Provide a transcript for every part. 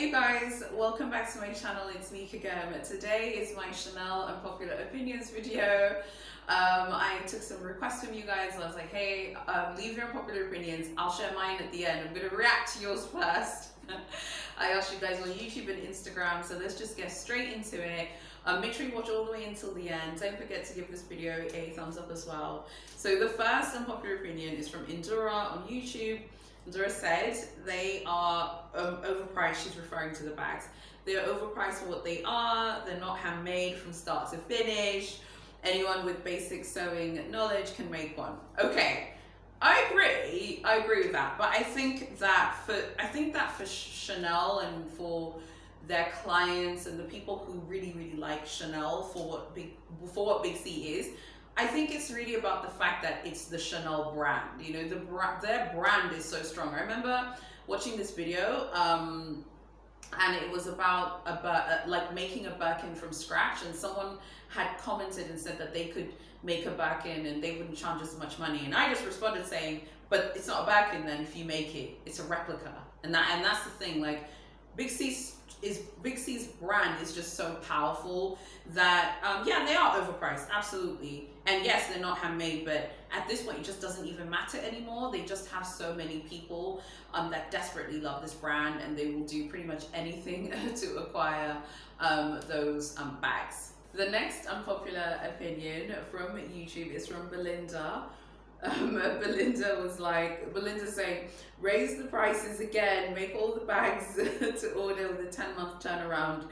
Hey guys, welcome back to my channel. It's me again. Today is my Chanel Unpopular Opinions video. I took some requests from you guys. I was like, hey, leave your unpopular opinions. I'll share mine at the end. I'm going to react to yours first. I asked you guys on YouTube and Instagram, so let's just get straight into it. Make sure you watch all the way until the end. Don't forget to give this video a thumbs up as well. So the first unpopular opinion is from Indura on YouTube. Indura said they are overpriced. She's referring to the bags. They are overpriced for what they are. They're not handmade from start to finish. Anyone with basic sewing knowledge can make one. Okay, I agree with that. But I think that for Chanel and for their clients and the people who really like Chanel for what Big C is, I think it's really about the fact that it's the Chanel brand. You know, their brand is so strong. I remember watching this video, and it was about like making a Birkin from scratch, and someone had commented and said that they could make a Birkin and they wouldn't charge as much money. And I just responded saying, but it's not a Birkin then if you make it, it's a replica. And that's the thing, like Big C's brand is just so powerful that yeah, they are overpriced, absolutely. And yes, they're not handmade, but at this point it just doesn't even matter anymore. They just have so many people that desperately love this brand, and they will do pretty much anything to acquire those bags. The next unpopular opinion from YouTube is from Belinda. Belinda's saying, raise the prices again, make all the bags to order with a 10-month turnaround,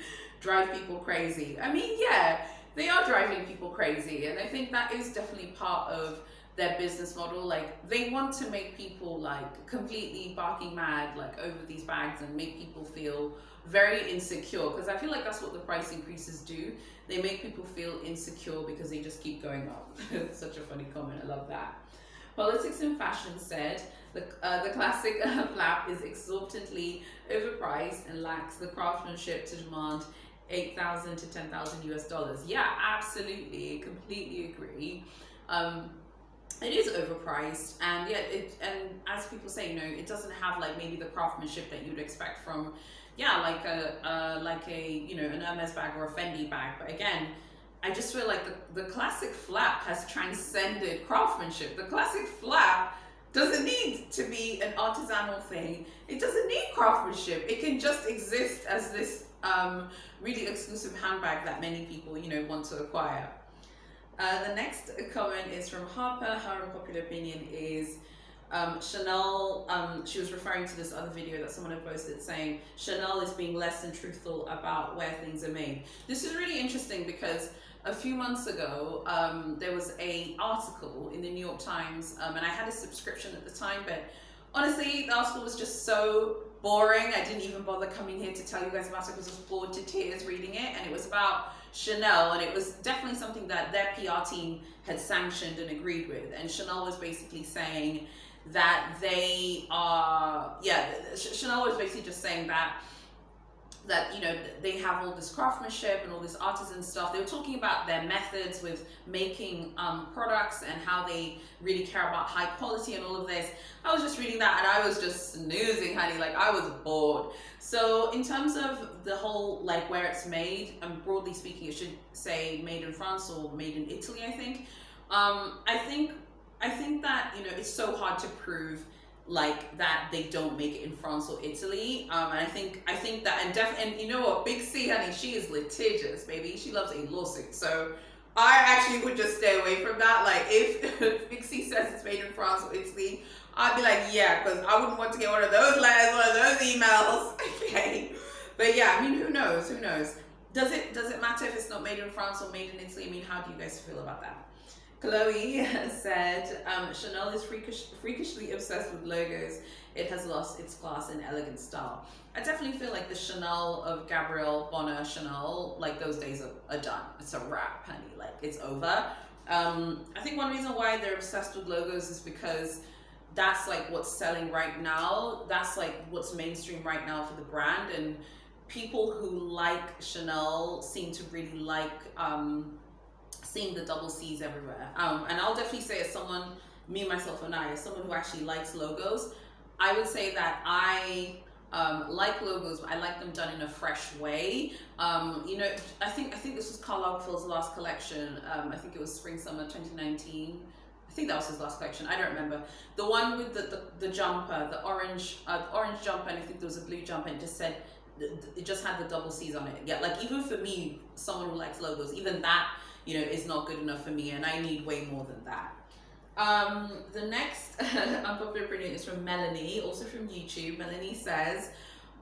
drive people crazy. I mean, yeah, they are driving people crazy, and I think that is definitely part of their business model. Like, they want to make people like completely barking mad like over these bags and make people feel very insecure, because I feel like that's what the price increases do. They make people feel insecure because they just keep going up. Such a funny comment, I love that. Politics and Fashion said the classic flap is exorbitantly overpriced and lacks the craftsmanship to demand $8,000 to $10,000 US. Yeah, absolutely, completely agree. It is overpriced, and yeah, and as people say, you know, it doesn't have like maybe the craftsmanship that you'd expect from, yeah, like a you know, an Hermes bag or a Fendi bag. But again, I just feel like the classic flap has transcended craftsmanship. The classic flap doesn't need to be an artisanal thing. It doesn't need craftsmanship. It can just exist as this really exclusive handbag that many people, you know, want to acquire. The next comment is from Harper. Her unpopular opinion is Chanel, she was referring to this other video that someone had posted saying Chanel is being less than truthful about where things are made. This is really interesting because a few months ago, there was an article in the New York Times, and I had a subscription at the time, but honestly, the article was just so boring. I didn't even bother coming here to tell you guys about it because I was bored to tears reading it, and it was about Chanel, and it was definitely something that their PR team had sanctioned and agreed with. And Chanel was basically saying that they are, yeah, Chanel was basically just saying that you know, they have all this craftsmanship and all this artisan stuff. They were talking about their methods with making products and how they really care about high quality and all of this. I was just reading that and I was just snoozing, honey, like I was bored. So in terms of the whole, like where it's made, and broadly speaking, it should say made in France or made in Italy, I think. I think that, you know, it's so hard to prove like that they don't make it in France or Italy, and I think that, and you know what, Big C, honey, she is litigious, baby. She loves a lawsuit, so I actually would just stay away from that. Like if Big C says it's made in France or Italy, I'd be like, yeah, because I wouldn't want to get one of those letters, one of those emails. Okay, but yeah, I mean, who knows? Does it matter if it's not made in France or made in Italy? I mean, how do you guys feel about that? Chloe said, Chanel is freakishly obsessed with logos. It has lost its class and elegant style. I definitely feel like the Chanel of Gabrielle Bonner Chanel, like those days are done. It's a wrap, honey, like it's over. I think one reason why they're obsessed with logos is because that's like what's selling right now. That's like what's mainstream right now for the brand. And people who like Chanel seem to really like seeing the double C's everywhere. And I'll definitely say, as someone, me, myself, and I, as someone who actually likes logos, I would say that I like logos, but I like them done in a fresh way. You know, I think this was Karl Lagerfeld's last collection. I think it was spring summer 2019. I think that was his last collection. I don't remember. The one with the jumper, the orange jumper, and I think there was a blue jumper, and it just said, it just had the double C's on it. Yeah, like even for me, someone who likes logos, even that, you know, is not good enough for me, and I need way more than that. The next unpopular opinion is from Melanie, also from YouTube. Melanie says,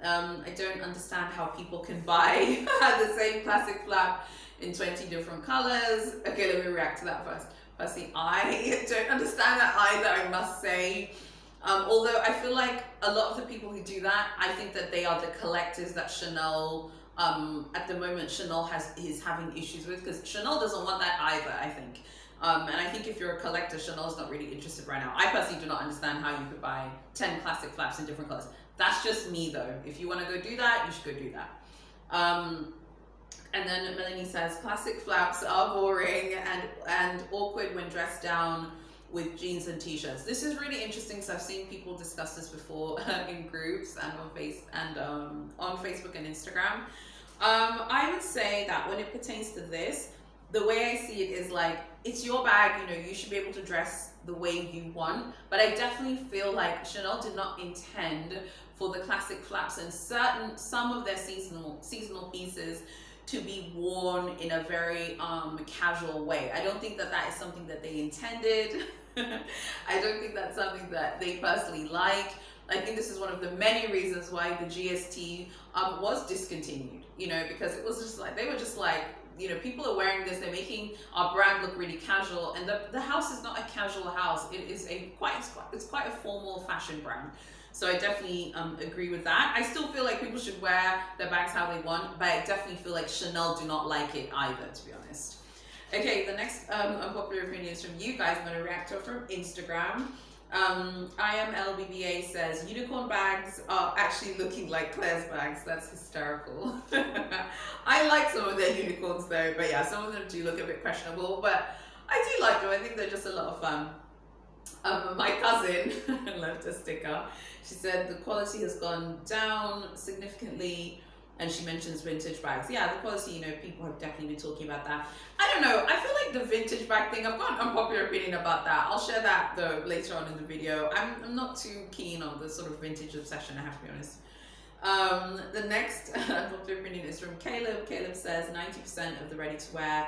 I don't understand how people can buy the same classic flap in 20 different colors. Okay, let me react to that first. Firstly, I don't understand that either, I must say. Although I feel like a lot of the people who do that, I think that they are the collectors that Chanel, at the moment, Chanel is having issues with, because Chanel doesn't want that either, I think. And I think if you're a collector, Chanel's not really interested right now. I personally do not understand how you could buy 10 classic flaps in different colors. That's just me though. If you want to go do that, you should go do that. And then Melanie says, classic flaps are boring and awkward when dressed down with jeans and t-shirts. This is really interesting because I've seen people discuss this before in groups and on Facebook and Instagram. I would say that when it pertains to this, the way I see it is like, it's your bag, you know, you should be able to dress the way you want. But I definitely feel like Chanel did not intend for the classic flaps and some of their seasonal pieces to be worn in a very casual way. I don't think that that is something that they intended. I don't think that's something that they personally like. I think this is one of the many reasons why the GST was discontinued, you know, because it was just like, they were just like, you know, people are wearing this, they're making our brand look really casual, and the house is not a casual house. It is it's quite a formal fashion brand. So I definitely agree with that. I still feel like people should wear their bags how they want, but I definitely feel like Chanel do not like it either, to be honest. Okay, the next unpopular opinion is from you guys. I'm going to react to it from Instagram. IMLBBA says, unicorn bags are actually looking like Claire's bags. That's hysterical. I like some of their unicorns though, but yeah, some of them do look a bit questionable, but I do like them. I think they're just a lot of fun. My cousin left a sticker. She said the quality has gone down significantly, and she mentions vintage bags. Yeah, the quality, you know, people have definitely been talking about that. I don't know, I feel like the vintage bag thing, I've got an unpopular opinion about that. I'll share that though later on in the video. I'm not too keen on the sort of vintage obsession, I have to be honest. The next unpopular opinion is from Caleb. Caleb says 90% of the ready-to-wear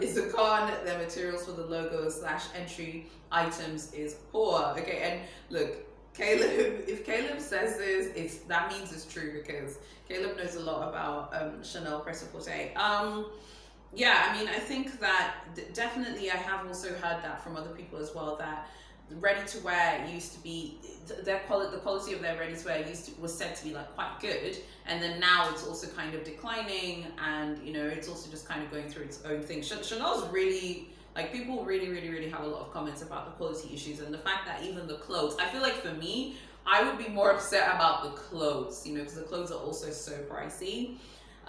is a con. Their materials for the logo / entry items is poor. Okay, and look, Caleb, if Caleb says this, that means it's true, because Caleb knows a lot about Chanel Prêt-à-Porter. Yeah, I mean, I think that definitely I have also heard that from other people as well, that ready-to-wear used to be, the quality of their ready-to-wear was said to be like quite good, and then now it's also kind of declining, and you know, it's also just kind of going through its own thing. Chanel's really, like, people really have a lot of comments about the quality issues, and the fact that even the clothes, I feel like for me, I would be more upset about the clothes, you know, because the clothes are also so pricey.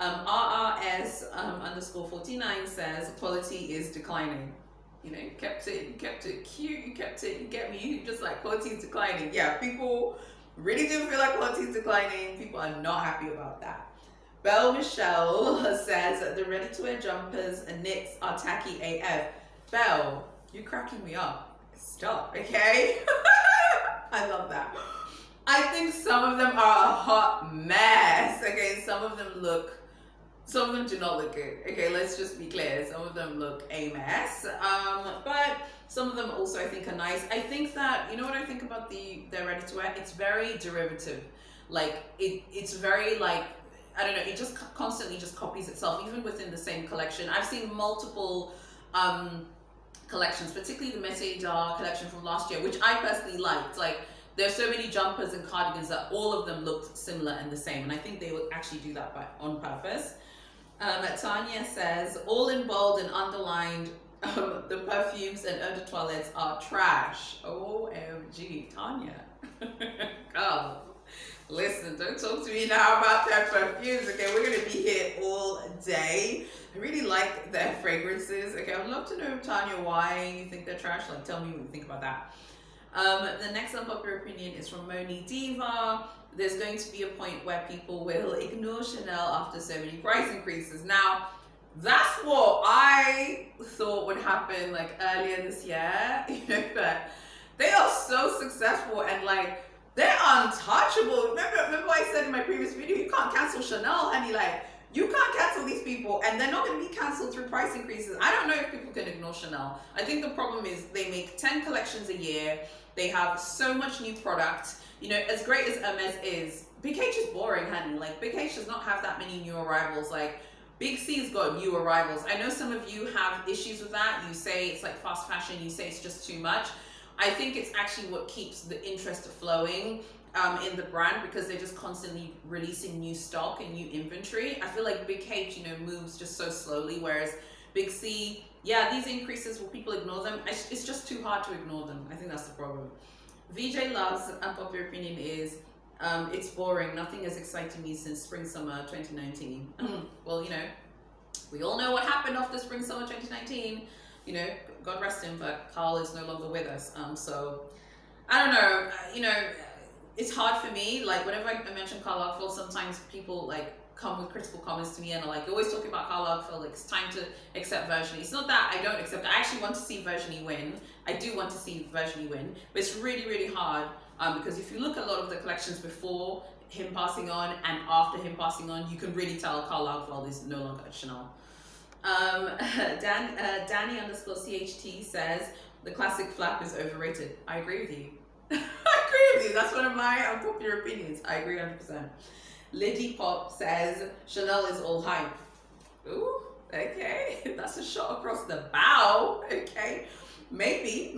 RRS _49 says quality is declining. You know, you kept it cute, you kept it, you get me, you just like quality is declining. Yeah, people really do feel like quality is declining. People are not happy about that. Belle Michelle says that the ready-to-wear jumpers and knits are tacky AF. Belle, you're cracking me up. Stop, okay? I love that. I think some of them are a hot mess. Okay, some of them do not look good. Okay, let's just be clear. Some of them look a mess. But some of them also I think are nice. I think that, you know what I think about their ready-to-wear? It's very derivative. Like, it's very like, I don't know, it just constantly just copies itself, even within the same collection. I've seen multiple collections, particularly the Métier d'Art collection from last year, which I personally liked. Like, there's so many jumpers and cardigans that all of them looked similar and the same, and I think they would actually do that on purpose. Tanya says, all in bold and underlined, the perfumes and eau de toilettes are trash. OMG, Tanya. Girl, listen, don't talk to me now about their perfumes, okay? We're gonna be here all day. I really like their fragrances. Okay, I would love to know, Tanya, why you think they're trash. Like, tell me what you think about that. The next unpopular opinion is from Moni Diva. there's going to be a point where people will ignore Chanel after so many price increases. Now, that's what I thought would happen like earlier this year, but they are so successful and like they're untouchable. Remember what I said in my previous video, you can't cancel Chanel, honey. Like, you can't cancel these people and they're not going to be canceled through price increases. I don't know if people can ignore Chanel. I think the problem is they make 10 collections a year. They have so much new product. You know, as great as Hermes is, Big H is boring, honey. Like, Big H does not have that many new arrivals. Like, Big C's got new arrivals. I know some of you have issues with that. You say it's like fast fashion. You say it's just too much. I think it's actually what keeps the interest flowing in the brand, because they're just constantly releasing new stock and new inventory. I feel like Big H, you know, moves just so slowly, whereas Big C, yeah, these increases, will people ignore them? It's just too hard to ignore them. I think that's the problem. VJ Love's unpopular opinion is, it's boring. Nothing has excited me since spring summer 2019. Well, you know, we all know what happened after spring summer 2019. You know, God rest him, but Carl is no longer with us. So I don't know. You know, it's hard for me. Like, whenever I mention Karl Lagerfeld, sometimes people like come with critical comments to me and are like, you're always talking about Karl Lagerfeld, like, it's time to accept Virginie. It's not that I don't accept. I actually want to see Virginie win. I do want to see Virginie win, but it's really, really hard. Because if you look at a lot of the collections before him passing on and after him passing on, you can really tell Karl Lagerfeld is no longer at Chanel. Danny _ CHT says the classic flap is overrated. I agree with you. I agree with you. That's one of my unpopular opinions. I agree 100%. Liddy Pop says Chanel is all hype. Ooh, okay. That's a shot across the bow. Okay. Maybe.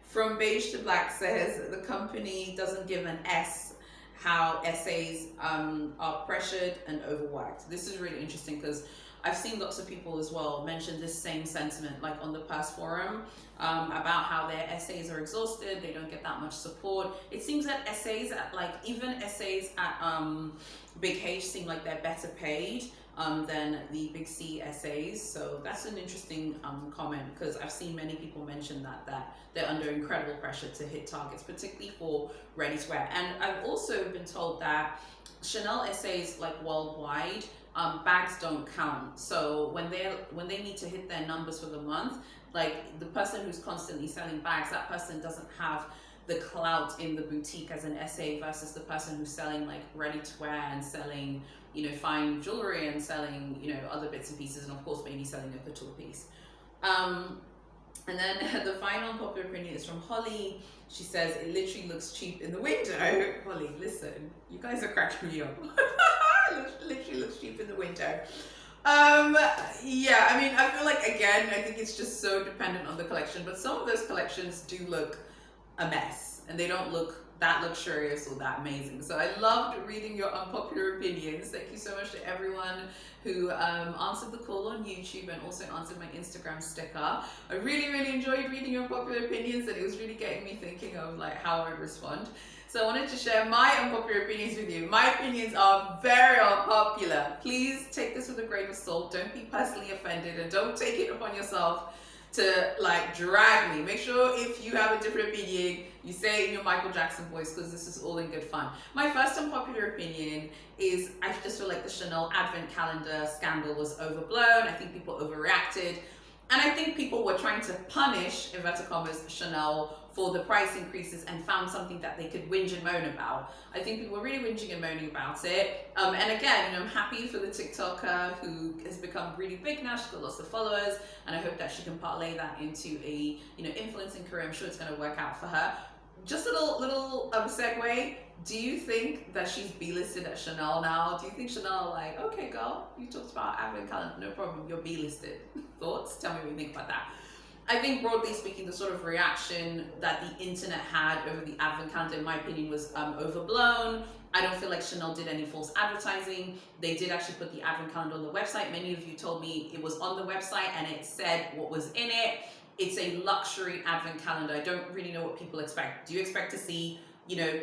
From Beige to Black says the company doesn't give an S how essays are pressured and overworked. This is really interesting because I've seen lots of people as well mention this same sentiment, like on the Purse forum, about how their essays are exhausted, they don't get that much support. It seems that essays at, like, even essays at Big H seem like they're better paid than the Big C essays. So that's an interesting comment, because I've seen many people mention that they're under incredible pressure to hit targets, particularly for ready to wear. And I've also been told that Chanel essays, like worldwide, bags don't count. So when they need to hit their numbers for the month, like the person who's constantly selling bags, that person doesn't have the clout in the boutique as an SA versus the person who's selling like ready to wear and selling, you know, fine jewelry and selling, you know, other bits and pieces, and of course maybe selling a couture piece. And then the final popular opinion is from Holly. She says it literally looks cheap in the window. Holly, listen, you guys are cracking me up. It literally looks cheap in the window. Yeah, I mean, I feel like, again, I think it's just so dependent on the collection, but some of those collections do look a mess and they don't look that luxurious or that amazing. So I loved reading your unpopular opinions. Thank you so much to everyone who answered the call on YouTube and also answered my Instagram sticker. I really, really enjoyed reading your unpopular opinions, and it was really getting me thinking of like how I respond. So I wanted to share my unpopular opinions with you. My opinions are very unpopular. Please take this with a grain of salt. Don't be personally offended, and don't take it upon yourself to like drag me. Make sure if you have a different opinion, you say it in your Michael Jackson voice, because this is all in good fun. My first unpopular opinion is I just feel like the Chanel advent calendar scandal was overblown. I think people overreacted. And I think people were trying to punish, inverted commas, Chanel for the price increases and found something that they could whinge and moan about. I think people were really whinging and moaning about it. And again, you know, I'm happy for the TikToker who has become really big now. She's got lots of followers, and I hope that she can parlay that into a, you know, influencing career. I'm sure it's going to work out for her. Just a little segue. Do you think that she's B-listed at Chanel now? Do you think Chanel like, okay, girl, you talked about advent calendar, no problem, you're B-listed? Thoughts? Tell me what you think about that. I think broadly speaking, the sort of reaction that the internet had over the advent calendar, in my opinion, was overblown. I don't feel like Chanel did any false advertising. They did actually put the advent calendar on the website. Many of you told me it was on the website and it said what was in it. It's a luxury advent calendar. I don't really know what people expect. Do you expect to see, you know,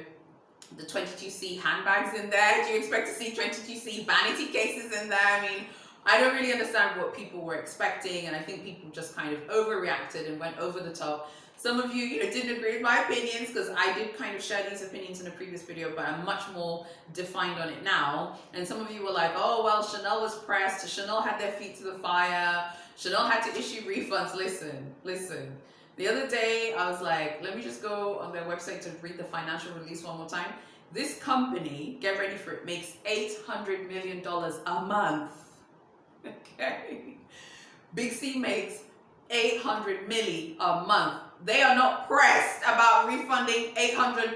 the 22C handbags in there? Do you expect to see 22C vanity cases in there? I mean, I don't really understand what people were expecting, and I think people just kind of overreacted and went over the top, Some of you, didn't agree with my opinions because I did kind of share these opinions in a previous video, but I'm much more defined on it now. And some of you were like, oh, well, Chanel was pressed. Chanel had their feet to the fire. Chanel had to issue refunds. Listen. The other day, I was like, let me just go on their website to read the financial release one more time. This company, get ready for it, makes $800 million a month. Okay. Big C makes 800 milli a month. They are not pressed about refunding $800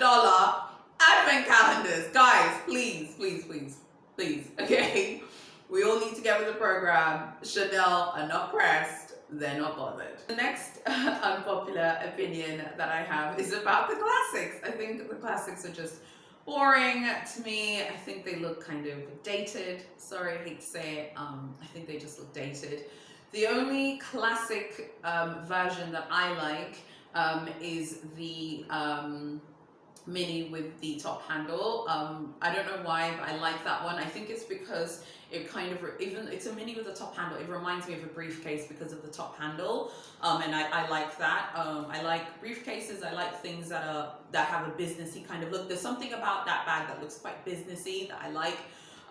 advent calendars. Guys, please, okay? We all need to get with the program. Chanel are not pressed. They're not bothered. The next unpopular opinion that I have is about the classics. I think the classics are just boring to me. I think they look kind of dated. Sorry, I hate to say it. I think they just look dated. The only classic version that I like is the mini with the top handle. I don't know why, but I like that one. I think it's because it kind of, it's a mini with a top handle. It reminds me of a briefcase because of the top handle, and I like that. I like briefcases. I like things that have a businessy kind of look. There's something about that bag that looks quite businessy that I like.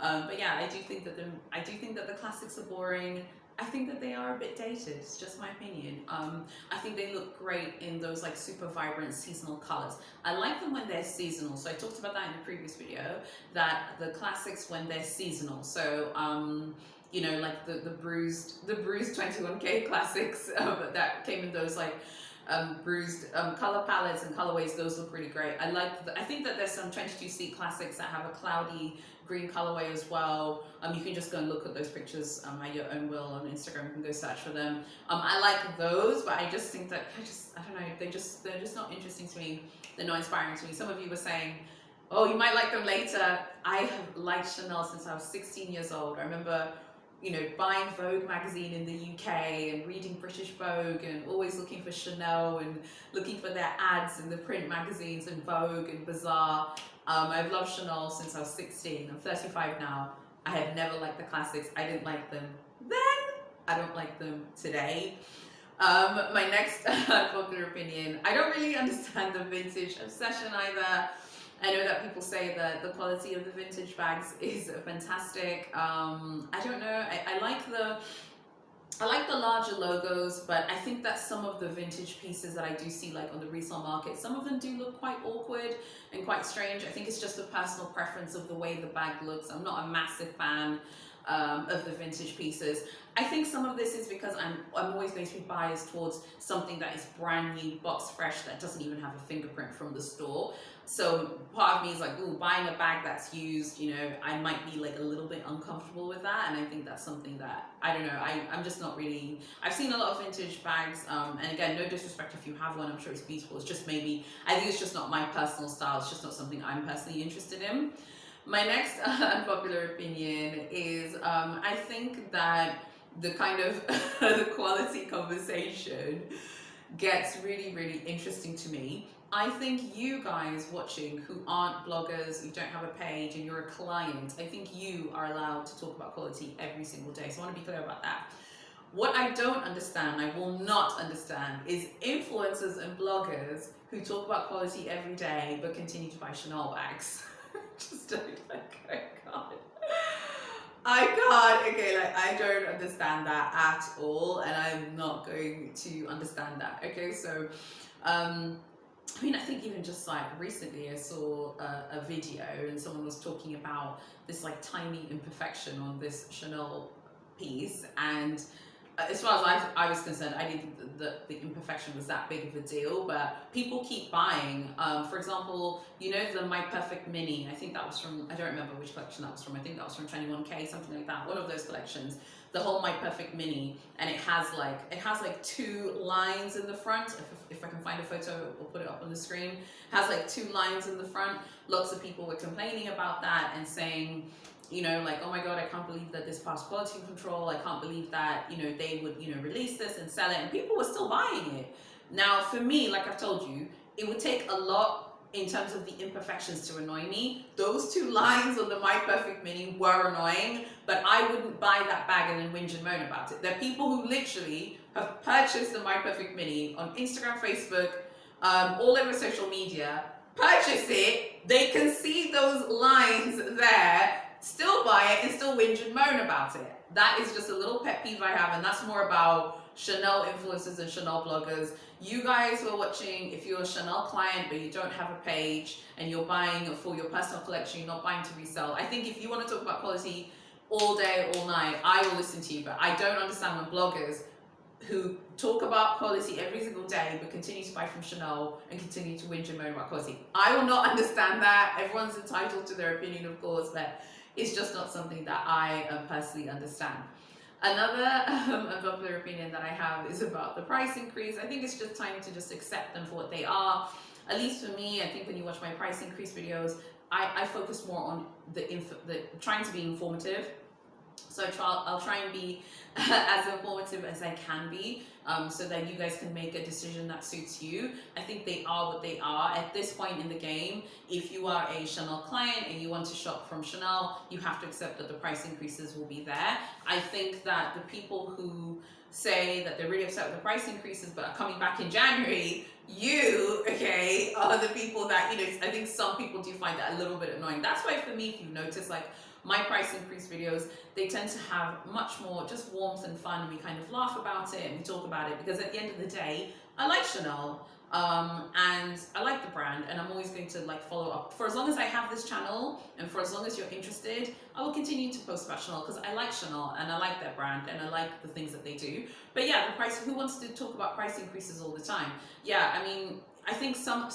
But yeah, I do think that the classics are boring. I think that they are a bit dated. It's just my opinion. I think they look great in those like super vibrant seasonal colors. I like them when they're seasonal. So I talked about that in the previous video, that the classics when they're seasonal. So like the bruised 21K classics that came in those like bruised color palettes and colorways. Those look really great. I think that there's some 22C classics that have a cloudy green colorway as well. You can just go and look at those pictures at your own will on Instagram. You can go search for them. I like those, but I just think that I don't know, they're just not interesting to me. They're not inspiring to me. Some of you were saying, oh, you might like them later. I have liked Chanel since I was 16 years old. I remember buying Vogue magazine in the UK and reading British Vogue and always looking for Chanel and looking for their ads in the print magazines and Vogue and Bazaar. I've loved Chanel since I was 16. I'm 35 now. I have never liked the classics. I didn't like them then. I don't like them today. My next popular opinion, I don't really understand the vintage obsession either. I know that people say that the quality of the vintage bags is fantastic. I don't know. I like the larger logos, but I think that some of the vintage pieces that I do see like on the resale market, some of them do look quite awkward and quite strange. I think it's just a personal preference of the way the bag looks. I'm not a massive fan of the vintage pieces. I think some of this is because I'm always going to be biased towards something that is brand new, box fresh, that doesn't even have a fingerprint from the store. So part of me is like, ooh, buying a bag that's used, I might be like a little bit uncomfortable with that. And I think that's something that, I don't know, I'm just not really, I've seen a lot of vintage bags. And again, no disrespect if you have one, I'm sure it's beautiful. It's just maybe, I think it's just not my personal style. It's just not something I'm personally interested in. My next unpopular opinion is, I think that the kind of the quality conversation gets really, really interesting to me. I think you guys watching who aren't bloggers, who don't have a page, and you're a client, I think you are allowed to talk about quality every single day. So I want to be clear about that. What I don't understand, I will not understand, is influencers and bloggers who talk about quality every day but continue to buy Chanel bags. Just don't, I can't, okay, like I don't understand that at all, and I'm not going to understand that, okay? So, I think even just like recently I saw a video and someone was talking about this like tiny imperfection on this Chanel piece, and as far as I was concerned, I didn't think that the imperfection was that big of a deal, but people keep buying. For example, the My Perfect Mini, I think that was from, I don't remember which collection that was from, I think that was from 21K, something like that, one of those collections, the whole My Perfect Mini, and it has like two lines in the front. If I can find a photo, we'll put it up on the screen. It has like two lines in the front. Lots of people were complaining about that and saying, like, oh my God, I can't believe that this passed quality control. I can't believe that, they would, release this and sell it, and people were still buying it. Now, for me, like I've told you, it would take a lot in terms of the imperfections to annoy me. Those two lines on the My Perfect Mini were annoying, but I wouldn't buy that bag and then whinge and moan about it. There are people who literally have purchased the My Perfect Mini on Instagram, Facebook, all over social media, purchase it, they can see those lines there, still buy it and still whinge and moan about it. That is just a little pet peeve I have, and that's more about Chanel influencers and Chanel bloggers. You guys who are watching, if you're a Chanel client but you don't have a page and you're buying for your personal collection, you're not buying to resell, I think if you want to talk about quality all day, all night, I will listen to you. But I don't understand when bloggers who talk about quality every single day but continue to buy from Chanel and continue to whinge and moan about quality. I will not understand that. Everyone's entitled to their opinion, of course, but it's just not something that I personally understand. Another unpopular opinion that I have is about the price increase. I think it's just time to just accept them for what they are. At least for me, I think when you watch my price increase videos, I focus more on the trying to be informative. So I'll try and be as informative as I can be, so that you guys can make a decision that suits you. I think they are what they are. At this point in the game, if you are a Chanel client and you want to shop from Chanel, you have to accept that the price increases will be there. I think that the people who say that they're really upset with the price increases but are coming back in January, are the people that, I think some people do find that a little bit annoying. That's why for me, if you notice, like, my price increase videos, they tend to have much more just warmth and fun, and we kind of laugh about it and we talk about it, because at the end of the day, I like Chanel, and I like the brand, and I'm always going to follow up. For as long as I have this channel and for as long as you're interested, I will continue to post about Chanel, because I like Chanel and I like their brand and I like the things that they do. But yeah, the price, who wants to talk about price increases all the time? Yeah, I mean, I think some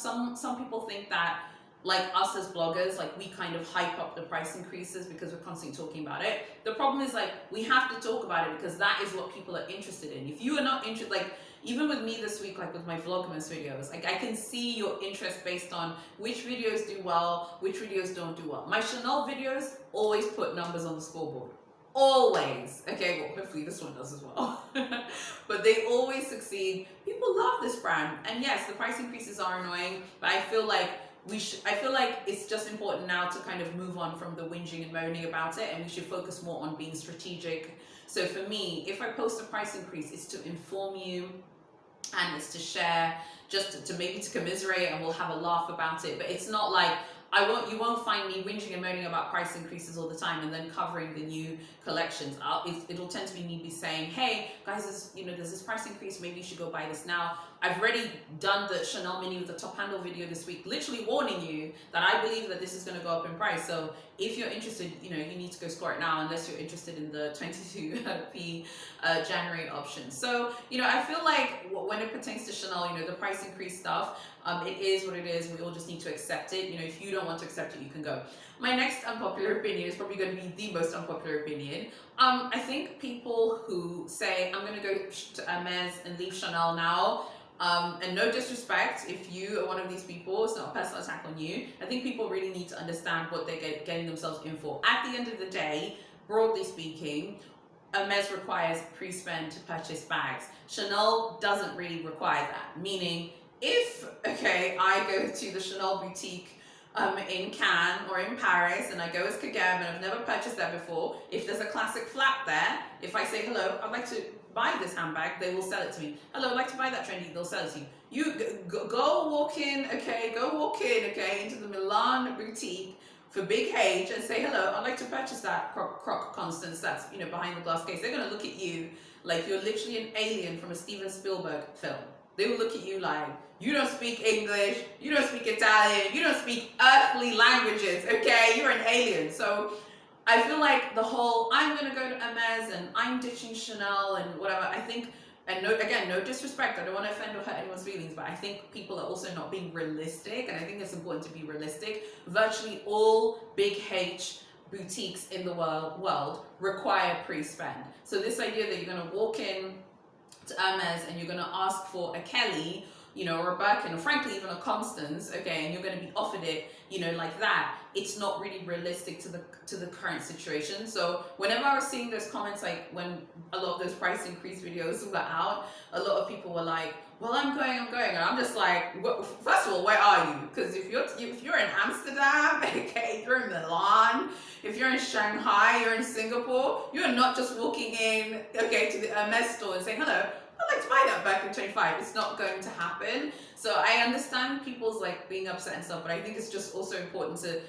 people think that, like us as bloggers, we kind of hype up the price increases because we're constantly talking about it. The problem is, we have to talk about it because that is what people are interested in. If you are not interested, even with me this week, with my Vlogmas videos, I can see your interest based on which videos do well, which videos don't do well. My Chanel videos always put numbers on the scoreboard. Always. Okay, well, hopefully this one does as well. But they always succeed. People love this brand. And yes, the price increases are annoying, but I feel like it's just important now to kind of move on from the whinging and moaning about it, and we should focus more on being strategic. So for me, if I post a price increase, it's to inform you and it's to share, just to maybe to commiserate, and we'll have a laugh about it. But it's not like you won't find me whinging and moaning about price increases all the time and then covering the new collections. It'll tend to be me saying, hey guys, there's this price increase, maybe you should go buy this now. I've already done the Chanel mini with the top handle video this week, literally warning you that I believe that this is going to go up in price. So if you're interested, you need to go score it now, unless you're interested in the 22p January option. So, I feel like when it pertains to Chanel, the price increase stuff, it is what it is. We all just need to accept it. If you don't want to accept it, you can go. My next unpopular opinion is probably going to be the most unpopular opinion. I think people who say, I'm going to go to Hermes and leave Chanel now, and no disrespect, if you are one of these people, it's not a personal attack on you. I think people really need to understand what they're getting themselves in for. At the end of the day, broadly speaking, Hermes requires pre-spend to purchase bags. Chanel doesn't really require that. Meaning, if, I go to the Chanel boutique in Cannes or in Paris, and I go as Kagem and I've never purchased that before, if there's a classic flap there, if I say, hello, I'd like to buy this handbag, they will sell it to me. Hello, I'd like to buy that trendy, they'll sell it to you. You go walk in, into the Milan boutique for Big H and say, hello, I'd like to purchase that Croc Constance that's, behind the glass case. They're going to look at you like you're literally an alien from a Steven Spielberg film. They will look at you like, you don't speak English, you don't speak Italian, you don't speak earthly languages, you're an alien. So I feel like the whole, I'm going to go to Hermes and I'm ditching Chanel and whatever, I think, and no disrespect, I don't want to offend or hurt anyone's feelings, but I think people are also not being realistic, and I think it's important to be realistic. Virtually all Big H boutiques in the world require pre-spend. So this idea that you're going to walk in to Hermes and you're going to ask for a Kelly, or a Birkin, or frankly even a Constance, and you're going to be offered it, like that, it's not really realistic to the current situation. So whenever I was seeing those comments, when a lot of those price increase videos were out, a lot of people were like, well, I'm going, and I'm just like, well, first of all, where are you? Because if you're in Amsterdam, you're in Milan, if you're in Shanghai, you're in Singapore, you're not just walking in, to the Hermes store and saying, hello, I'd like to buy that back in 25. It's not going to happen. So I understand people's like being upset and stuff, but I think it's just also important to,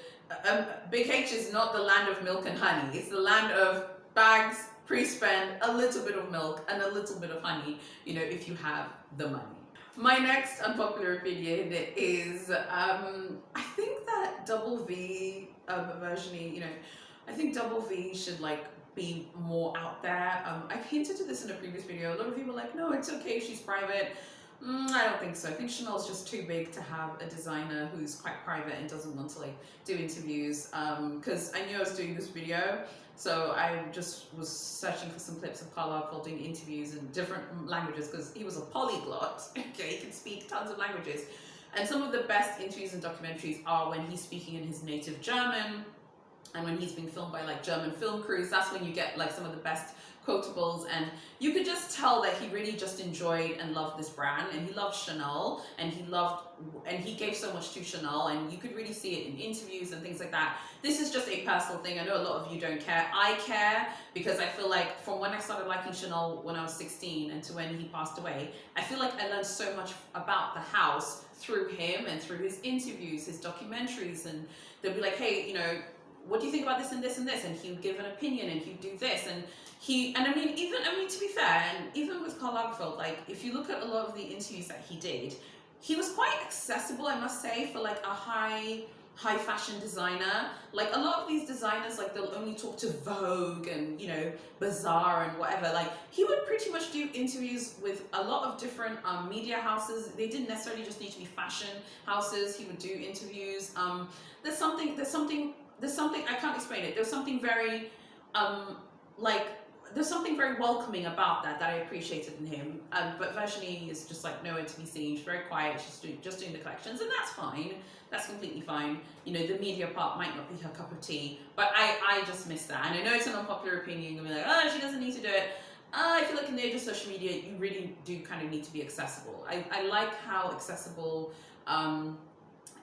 Big H is not the land of milk and honey. It's the land of bags, pre-spend, a little bit of milk and a little bit of honey, you know, if you have the money. My next unpopular opinion is, I think that double V version, you know, I think double V should like be more out there. I've hinted to this in a previous video. A lot of people are like, no, it's okay, she's private. I don't think so. I think Chanel's just too big to have a designer who's quite private and doesn't want to like do interviews. Because I knew I was doing this video, so I just was searching for some clips of Karl Lagerfeld doing interviews in different languages because he was a polyglot. Okay, he can speak tons of languages. And some of the best interviews and documentaries are when he's speaking in his native German and when he's being filmed by like German film crews. That's when you get like some of the best quotables, and you could just tell that he really just enjoyed and loved this brand, and he loved Chanel, and he gave so much to Chanel, and you could really see it in interviews and things like that. This is just a personal thing. I know a lot of you don't care. I care because I feel like from when I started liking Chanel when I was 16 and to when he passed away, I feel like I learned so much about the house through him and through his interviews, his documentaries, and they'll be like, hey, you know, what do you think about this and this and this? And he would give an opinion and he'd do this. And I mean, to be fair, and even with Karl Lagerfeld, like, if you look at a lot of the interviews that he did, he was quite accessible, I must say, for like a high fashion designer. Like a lot of these designers, like they'll only talk to Vogue and, you know, Bazaar and whatever. Like he would pretty much do interviews with a lot of different media houses. They didn't necessarily just need to be fashion houses. He would do interviews. There's something, I can't explain it. There's something very, there's something very welcoming about that I appreciated in him. But Virginie is just like nowhere to be seen. She's very quiet. She's just doing the collections, and that's fine. That's completely fine. You know, the media part might not be her cup of tea, but I just miss that. And I know it's an unpopular opinion. You'll be like, oh, she doesn't need to do it. I feel like in the age of social media, you really do kind of need to be accessible. I like how accessible,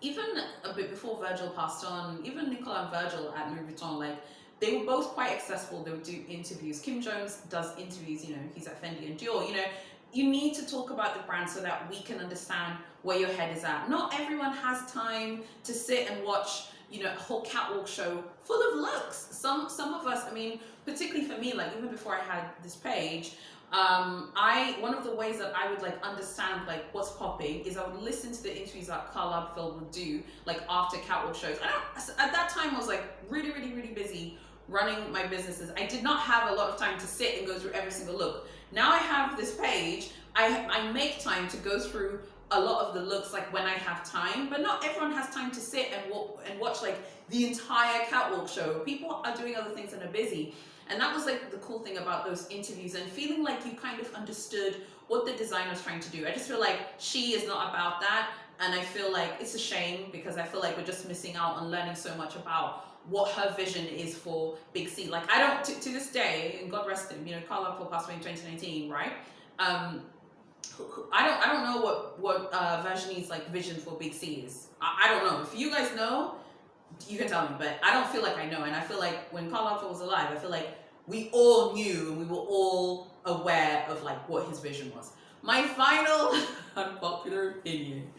even a bit before Virgil passed on, even Nicola and Virgil at Louis Vuitton, like, they were both quite accessible. They would do interviews. Kim Jones does interviews, you know, he's at Fendi and Dior. You know, you need to talk about the brand so that we can understand where your head is at. Not everyone has time to sit and watch, you know, a whole catwalk show full of looks. Some of us, I mean, particularly for me, like even before I had this page, one of the ways that I would like understand like what's popping is I would listen to the interviews that Karl Lagerfeld would do like after catwalk shows. At that time I was like really busy running my businesses. I did not have a lot of time to sit and go through every single look. Now I have this page, I make time to go through a lot of the looks like when I have time, but not everyone has time to sit and watch like the entire catwalk show. People are doing other things and are busy. And that was like the cool thing about those interviews, and feeling like you kind of understood what the designer was trying to do. I just feel like she is not about that, and I feel like it's a shame because I feel like we're just missing out on learning so much about what her vision is for Big C. Like I don't, to this day, and God rest him, you know, Karl Lagerfeld passed away in 2019, right? I don't know what Virginie's like vision for Big C is. I don't know. If you guys know, you can tell me, but I don't feel like I know. And I feel like when Karl Lagerfeld was alive, I feel like we all knew and we were all aware of like what his vision was. My final unpopular opinion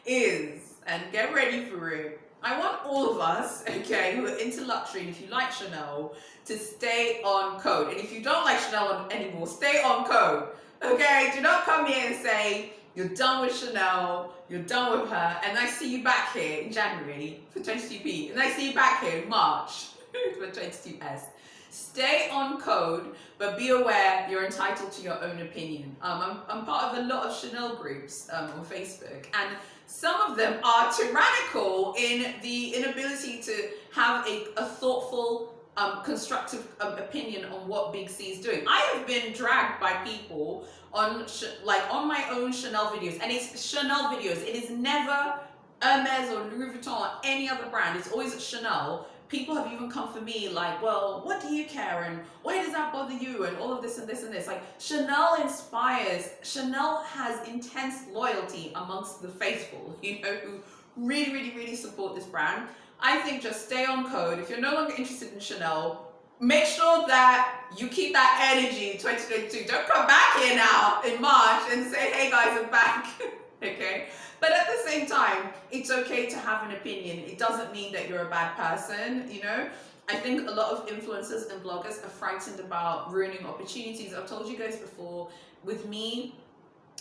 is, and get ready for it, I want all of us, okay, who are into luxury, and if you like Chanel, to stay on code. And if you don't like Chanel anymore, stay on code, okay? Do not come here and say, you're done with Chanel, you're done with her, and I see you back here in January for 22p, and I see you back here in March for 22s. Stay on code, but be aware you're entitled to your own opinion. I'm part of a lot of Chanel groups on Facebook, and some of them are tyrannical in the inability to have a thoughtful, constructive opinion on what Big C is doing. I have been dragged by people on my own Chanel videos, and it's Chanel videos. It is never Hermes or Louis Vuitton or any other brand. It's always Chanel. People have even come for me like, well, what do you care, and why does that bother you, and all of this and this and this. Like, Chanel inspires. Chanel has intense loyalty amongst the faithful, you know, who really support this brand. I think just stay on code. If you're no longer interested in Chanel, make sure that you keep that energy in 2022. Don't come back here now in March and say, hey guys, I'm back. Okay? But at the same time, it's okay to have an opinion. It doesn't mean that you're a bad person, you know? I think a lot of influencers and bloggers are frightened about ruining opportunities. I've told you guys before, with me,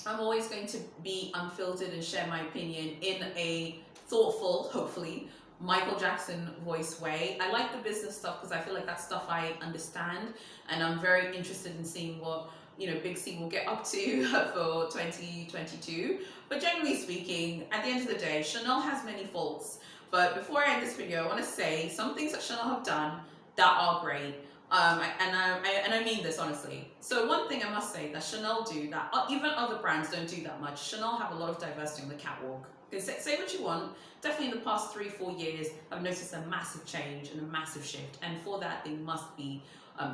I'm always going to be unfiltered and share my opinion in a thoughtful, hopefully, Michael Jackson voice way. I like the business stuff because I feel like that's stuff I understand, and I'm very interested in seeing what, you know, Big C will get up to for 2022. But generally speaking, at the end of the day, Chanel has many faults. But before I end this video, I want to say some things that Chanel have done that are great. And I mean this honestly. So one thing I must say that Chanel do that even other brands don't do that much. Chanel have a lot of diversity on the catwalk. Say what you want. Definitely in the past 3-4 years, I've noticed a massive change and a massive shift. And for that, they must be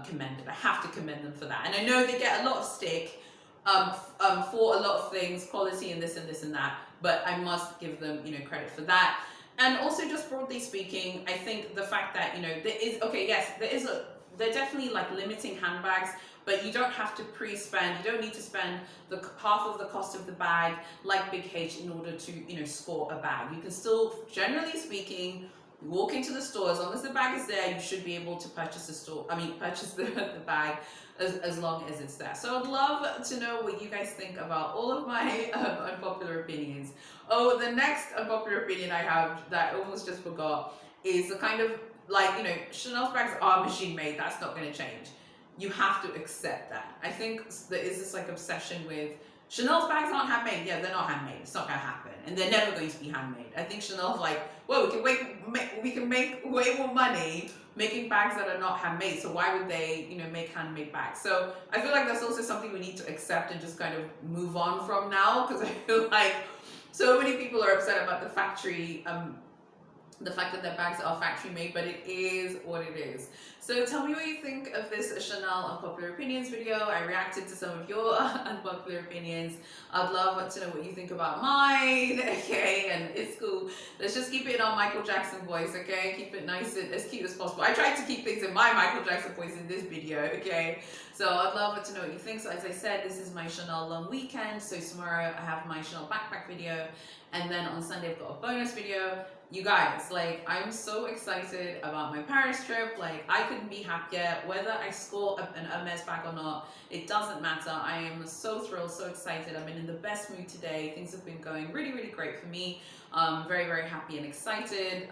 commended. I have to commend them for that. And I know they get a lot of stick for a lot of things, quality and this and this and that. But I must give them, you know, credit for that. And also, just broadly speaking, I think the fact that, you know, there is, okay, yes, they're definitely like limiting handbags, but you don't have to pre-spend. You don't need to spend the half of the cost of the bag like Big H in order to, you know, score a bag. You can still, generally speaking, walk into the store, as long as the bag is there, you should be able to purchase the bag as long as it's there. So I'd love to know what you guys think about all of my unpopular opinions. Oh, the next unpopular opinion I have that I almost just forgot is the kind of, like, you know, Chanel's bags are machine made. That's not going to change. You have to accept that. I think there is this like obsession with Chanel's bags aren't handmade. Yeah, they're not handmade. It's not going to happen, and they're never going to be handmade. I think Chanel's like, well, we can make way more money making bags that are not handmade. So why would they, you know, make handmade bags? So I feel like that's also something we need to accept and just kind of move on from now, because I feel like so many people are upset about the factory. The fact that their bags are factory made, but it is what it is. So tell me what you think of this Chanel unpopular opinions video. I reacted to some of your unpopular opinions. I'd love to know what you think about mine, okay? And it's cool. Let's just keep it on Michael Jackson voice, okay? Keep it nice and as cute as possible. I tried to keep things in my Michael Jackson voice in this video, okay? So I'd love to know what you think. So as I said, this is my Chanel long weekend. So tomorrow I have my Chanel backpack video, and then on Sunday I've got a bonus video. You guys, like, I'm so excited about my Paris trip. Like, I couldn't be happier. Whether I score an Hermes bag or not, it doesn't matter. I am so thrilled, so excited. I've been in the best mood today. Things have been going really, really great for me. Very, very happy and excited.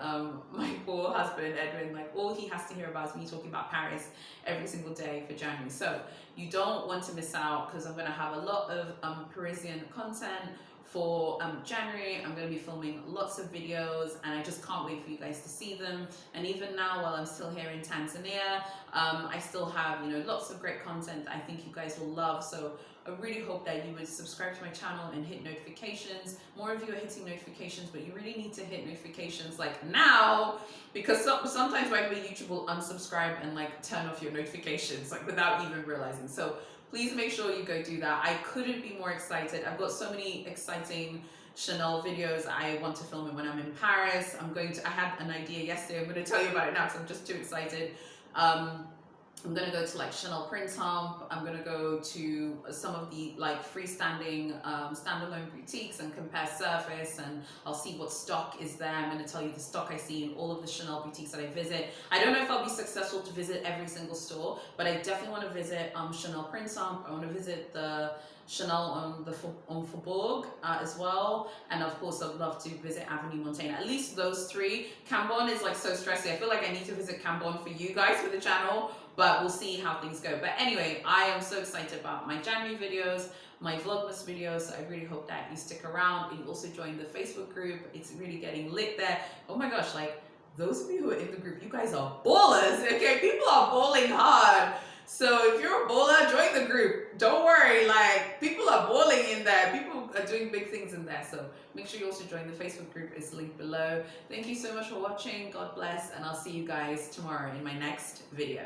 My poor husband, Edwin, like, all he has to hear about is me talking about Paris every single day for January. So you don't want to miss out, because I'm going to have a lot of Parisian content for January. I'm going to be filming lots of videos, and I just can't wait for you guys to see them. And even now, while I'm still here in Tanzania, I still have, you know, lots of great content that I think you guys will love. So I really hope that you would subscribe to my channel and hit notifications. More of you are hitting notifications, but you really need to hit notifications like now, because sometimes right away YouTube will unsubscribe and like turn off your notifications like without even realizing. So please make sure you go do that. I couldn't be more excited. I've got so many exciting Chanel videos I want to film when I'm in Paris. I had an idea yesterday. I'm going to tell you about it now because I'm just too excited. I'm going to go to like Chanel Print Hump. I'm going to go to some of the like freestanding standalone boutiques and compare surface, and I'll see what stock is there. I'm going to tell you the stock I see in all of the Chanel boutiques that I visit. I don't know if I'll be successful to visit every single store, but I definitely want to visit Chanel Print Hump. I want to visit the Chanel on Faubourg as well, and of course I'd love to visit Avenue Montaigne. At least those three. Cambon is like so stressy. I feel like I need to visit Cambon for you guys for the channel, but we'll see how things go. But anyway, I am so excited about my January videos, my Vlogmas videos. So I really hope that you stick around and you also join the Facebook group. It's really getting lit there. Oh my gosh, like those of you who are in the group, you guys are ballers, okay? People are balling hard. So if you're a baller, join the group. Don't worry, like people are balling in there. People are doing big things in there. So make sure you also join the Facebook group. It's linked below. Thank you so much for watching. God bless, and I'll see you guys tomorrow in my next video.